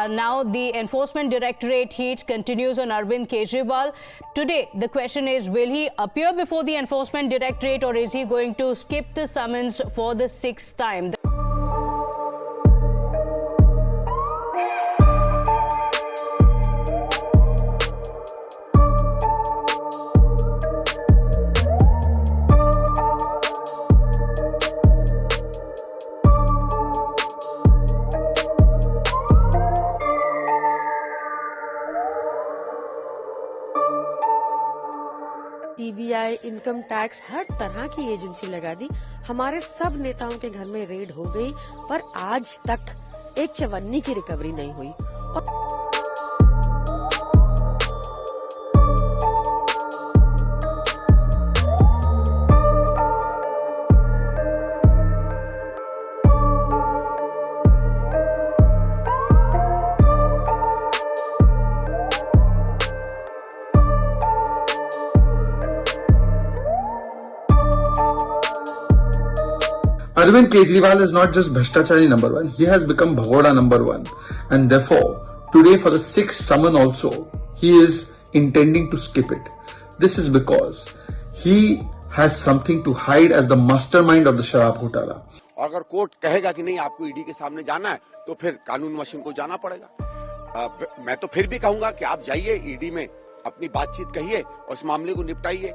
now the Enforcement Directorate heat continues on Arvind Kejriwal. Today, the question is, will he appear before the Enforcement Directorate or is he going to skip the summons for the 6th time? CBI, income tax, हर तरह की agency लगा दी। हमारे सब नेताओं के घर में रेड हो गई, पर आज तक एक चवन्नी की रिकवरी नहीं हुई। Arvind Kejriwal is not just Bhashtachari number 1, he has become Bhagoda number 1. And therefore, today for the 6th summon also, he is intending to skip it. This is because he has something to hide as the mastermind of the Sharab Ghotala. अगर court कहेगा कि नहीं आपको ED के सामने जाना है, तो फिर कानून मशीन को जाना पड़ेगा। मैं तो फिर भी कहूंगा कि आप जाइए ईडी में, अपनी बातचीत कहिए और इस मामले को निपटाइए।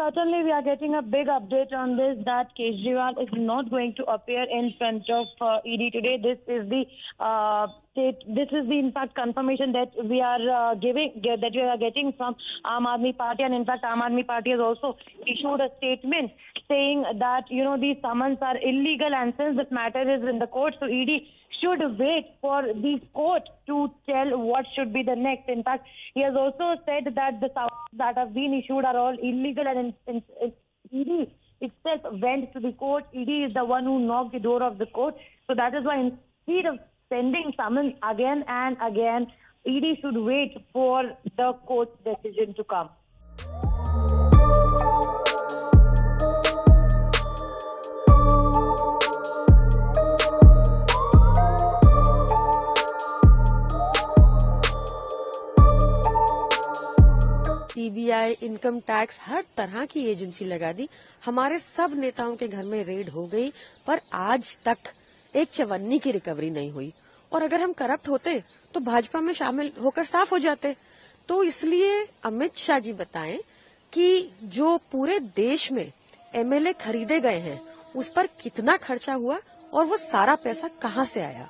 Certainly, we are getting a big update on this, that Kejriwal is not going to appear in front of ED today. This is the in fact confirmation that we are getting from Aam Aadmi Party, and in fact Aam Aadmi Party has also issued a statement saying that these summons are illegal, and since this matter is in the court, so ED should wait for the court to tell what should be the next. In fact, he has also said that the summons that have been issued are all illegal, and ED itself went to the court. ED is the one who knocked the door of the court. So that is why instead of sending summons again and again, ED should wait for the court's decision to come. CBI, income tax, हर तरह की agency लगा दी। हमारे सब नेताओं के घर में रेड हो गई, पर आज तक एक चवन्नी की रिकवरी नहीं हुई। और अगर हम करप्ट होते तो भाजपा में शामिल होकर साफ हो जाते। तो इसलिए अमित शाह जी बताएं कि जो पूरे देश में एमएलए खरीदे गए हैं, उस पर कितना खर्चा हुआ और वो सारा पैसा कहां से आया।